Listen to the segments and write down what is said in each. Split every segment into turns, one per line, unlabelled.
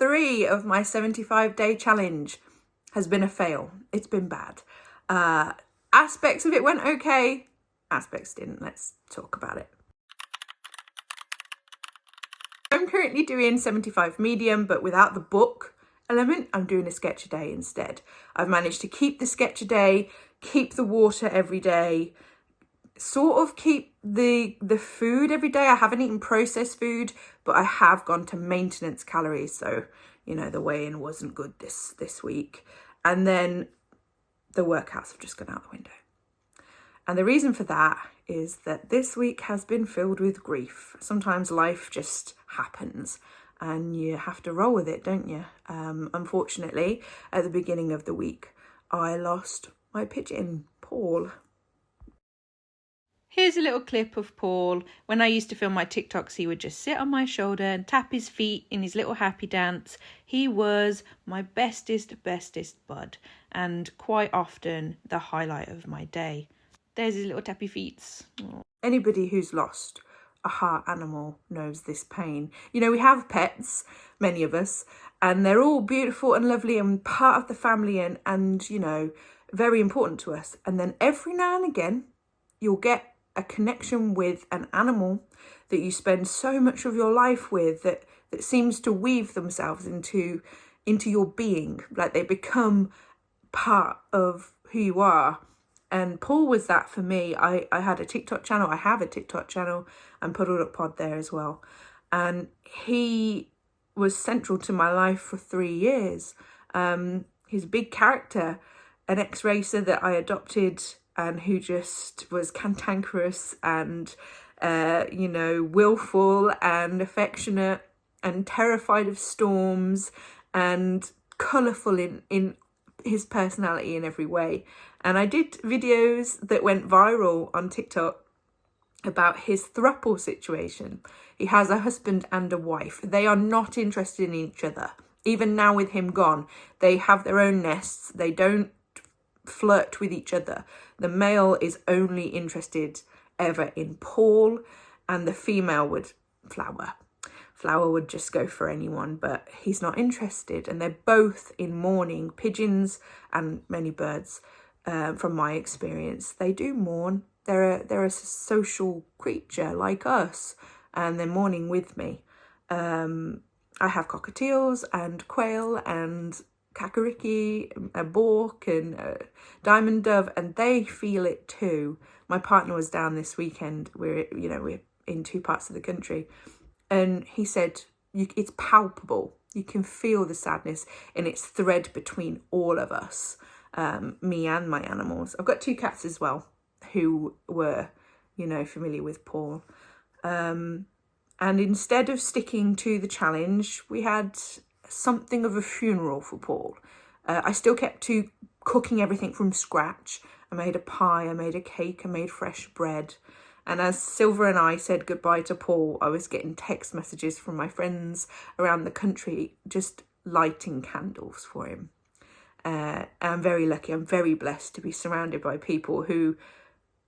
3 of my 75-day challenge has been a fail. It's been bad. Aspects of it went okay, aspects didn't. Let's talk about it. I'm currently doing 75 medium, but without the book element. I'm doing a sketch a day instead. I've managed to keep the sketch a day, keep the water every day, sort of keep the food every day. I haven't eaten processed food, but I have gone to maintenance calories. So, you know, the weigh-in wasn't good this week. And then the workouts have just gone out the window. And the reason for that is that this week has been filled with grief. Sometimes life just happens and you have to roll with it, don't you? Unfortunately, at the beginning of the week, I lost my pigeon, Paul. Here's a little clip of Paul. When I used to film my TikToks, he would just sit on my shoulder and tap his feet in his little happy dance. He was my bestest bud, and quite often the highlight of my day. There's his little tappy feet. Anybody who's lost a heart animal knows this pain. You know, we have pets, many of us, and they're all beautiful and lovely and part of the family and you know, very important to us. And then every now and again, you'll get a connection with an animal that you spend so much of your life with that seems to weave themselves into your being. Like they become part of who you are. And Paul was that for me. I had a TikTok channel. I have a TikTok channel and Puddled Up Pod there as well. And he was central to my life for 3 years. He's a big character, an ex-racer that I adopted and who just was cantankerous and, you know, willful and affectionate and terrified of storms and colourful in his personality in every way. And I did videos that went viral on TikTok about his throuple situation. He has a husband and a wife. They are not interested in each other. Even now with him gone, they have their own nests. They don't flirt with each other. The male is only interested ever in Paul, and the female would Flower would just go for anyone, but he's not interested. And they're both in mourning. Pigeons and many birds, from my experience, they do mourn. They're a social creature like us, and they're mourning with me. I have cockatiels and quail and kakariki, a bork and a diamond dove, and they feel it too. My partner was down this weekend. We're in 2 parts of the country, and he said it's palpable. You can feel the sadness, and it's thread between all of us, me and my animals. I've got 2 cats as well who were, familiar with Paul. And instead of sticking to the challenge, we had something of a funeral for Paul. I still kept to cooking everything from scratch. I made a pie, I made a cake, I made fresh bread. And as Silver and I said goodbye to Paul, I was getting text messages from my friends around the country, just lighting candles for him. I'm very lucky, I'm very blessed to be surrounded by people who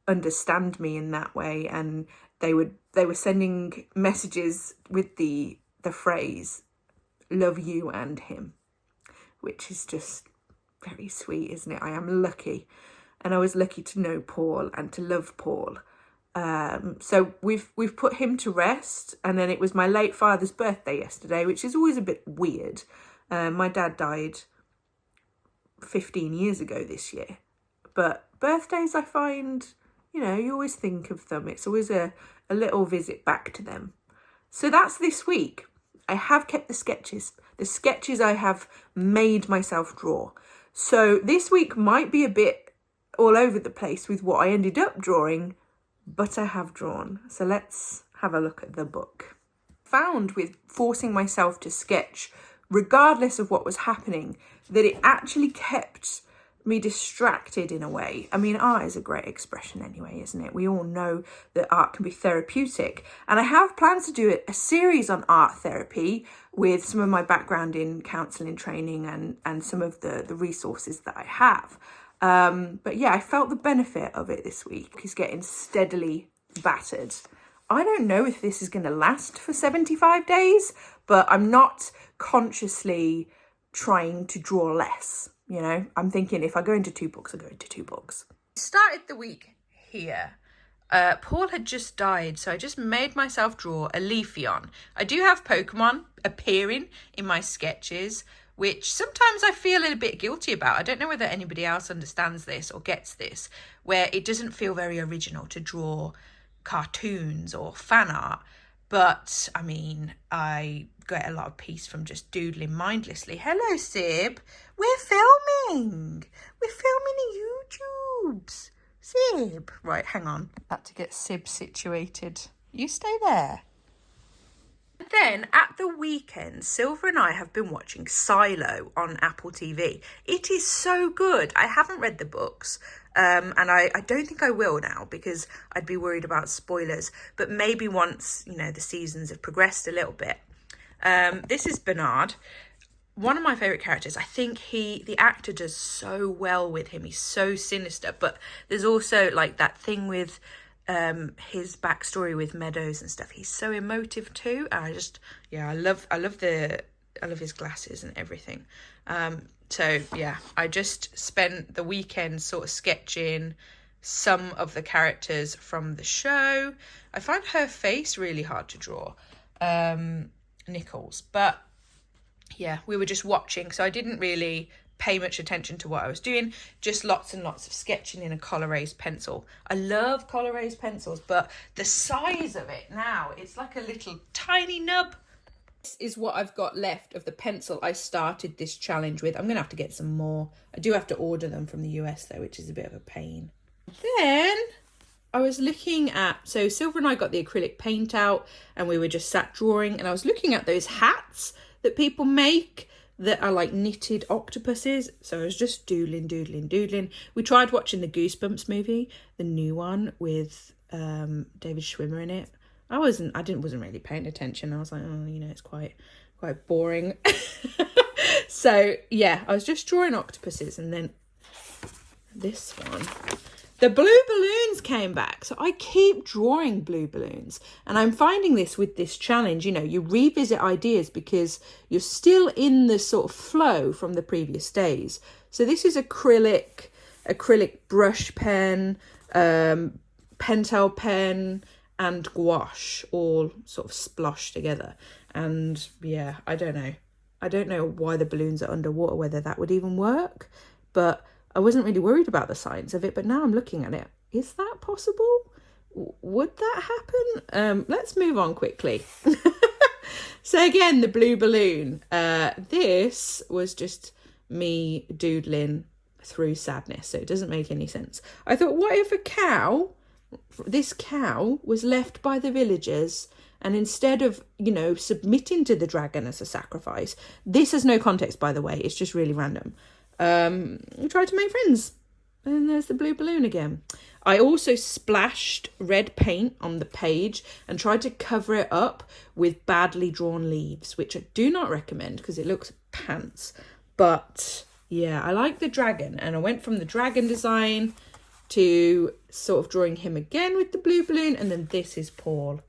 understand me in that way. And they were sending messages with the phrase, "Love you and him," which is just very sweet, isn't it? I am lucky, and I was lucky to know Paul and to love Paul. So we've put him to rest, and then it was my late father's birthday yesterday, which is always a bit weird. My dad died 15 years ago this year, but birthdays, I find, you always think of them. It's always a little visit back to them. So that's this week. I have kept the sketches I have made myself draw. So this week might be a bit all over the place with what I ended up drawing, but I have drawn. So let's have a look at the book. Found with forcing myself to sketch, regardless of what was happening, that it actually kept me distracted in a way. I mean, art is a great expression anyway, isn't it? We all know that art can be therapeutic. And I have plans to do a series on art therapy with some of my background in counselling training and some of the resources that I have. But yeah, I felt the benefit of it this week. It's getting steadily battered. I don't know if this is going to last for 75 days, but I'm not consciously trying to draw less, you know. I'm thinking if I go into 2 books, I go into 2 books. Started the week here. Paul had just died, so I just made myself draw a Leafeon. I do have Pokemon appearing in my sketches, which sometimes I feel a little bit guilty about. I don't know whether anybody else understands this or gets this, where it doesn't feel very original to draw cartoons or fan art. But, I mean, I get a lot of peace from just doodling mindlessly. Hello, Sib. We're filming. We're filming the YouTubes. Sib. Right, hang on. Had to get Sib situated. You stay there. Then at the weekend, Silver and I have been watching Silo on Apple TV. It is so good. I haven't read the books, and I don't think I will now because I'd be worried about spoilers. But maybe once, you know, the seasons have progressed a little bit. This is Bernard, one of my favourite characters. I think the actor does so well with him. He's so sinister, but there's also like that thing with his backstory with Meadows and stuff. He's so emotive too. I love his glasses and everything. So yeah, I just spent the weekend sort of sketching some of the characters from the show. I find her face really hard to draw, Nichols, but yeah, we were just watching, so I didn't really pay much attention to what I was doing, just lots and lots of sketching in a Col-Erase pencil. I love Col-Erase pencils, but the size of it now, it's like a little tiny nub. This is what I've got left of the pencil I started this challenge with. I'm gonna have to get some more. I do have to order them from the US though, which is a bit of a pain. Then I was looking at, so Silver and I got the acrylic paint out and we were just sat drawing, and I was looking at those hats that people make that are like knitted octopuses. So I was just doodling. We tried watching the Goosebumps movie, the new one with David Schwimmer in it. I wasn't really paying attention. I was like, oh, you know, it's quite boring. So yeah, I was just drawing octopuses, and then this one, the blue balloons came back. So I keep drawing blue balloons, and I'm finding this with this challenge, you know, you revisit ideas because you're still in the sort of flow from the previous days. So this is acrylic brush pen, Pentel pen and gouache all sort of sploshed together. And yeah, I don't know why the balloons are underwater, whether that would even work, but I wasn't really worried about the science of it, but now I'm looking at it. Is that possible? Would that happen? Let's move on quickly. So again, the blue balloon. This was just me doodling through sadness, so it doesn't make any sense. I thought, what if this cow was left by the villagers, and instead of, you know, submitting to the dragon as a sacrifice, this has no context, by the way, it's just really random. We tried to make friends, and there's the blue balloon again. I also splashed red paint on the page and tried to cover it up with badly drawn leaves, which I do not recommend because it looks pants. But yeah, I like the dragon, and I went from the dragon design to sort of drawing him again with the blue balloon, and then this is Paul.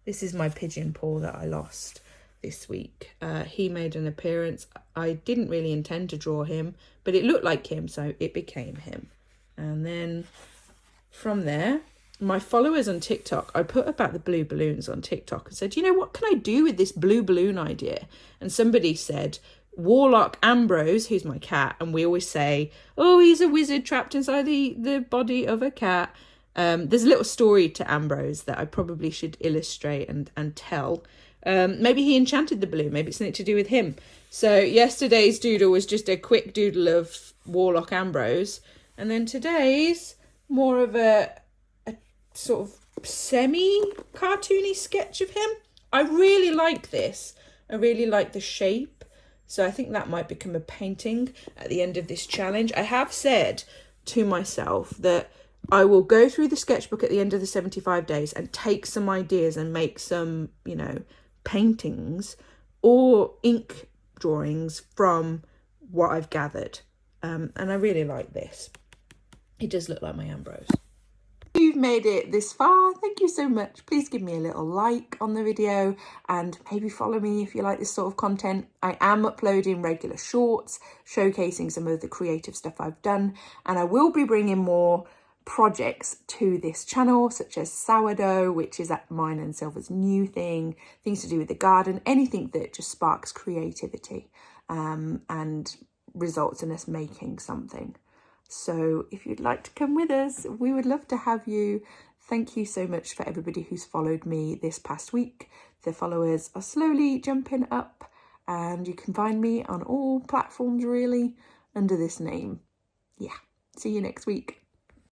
This is my pigeon Paul that I lost this week. He made an appearance. I didn't really intend to draw him, but it looked like him, so it became him. And then from there, my followers on TikTok, I put about the blue balloons on TikTok and said, you know, what can I do with this blue balloon idea? And somebody said, Warlock Ambrose, who's my cat, and we always say, oh, he's a wizard trapped inside the body of a cat. There's a little story to Ambrose that I probably should illustrate and tell. Maybe he enchanted the balloon. Maybe it's something to do with him. So yesterday's doodle was just a quick doodle of Warlock Ambrose. And then today's more of a sort of semi-cartoony sketch of him. I really like this. I really like the shape. So I think that might become a painting at the end of this challenge. I have said to myself that I will go through the sketchbook at the end of the 75 days and take some ideas and make some, you know, paintings or ink drawings from what I've gathered. And I really like this. It does look like my Ambrose. you've made it this far, thank you so much. Please give me a little like on the video and maybe follow me if you like this sort of content. I am uploading regular shorts showcasing some of the creative stuff I've done, and I will be bringing more projects to this channel, such as sourdough, which is mine and Silver's new thing, things to do with the garden, anything that just sparks creativity and results in us making something. So if you'd like to come with us, we would love to have you. Thank you so much for everybody who's followed me this past week. The followers are slowly jumping up, and you can find me on all platforms really under this name. Yeah, see you next week.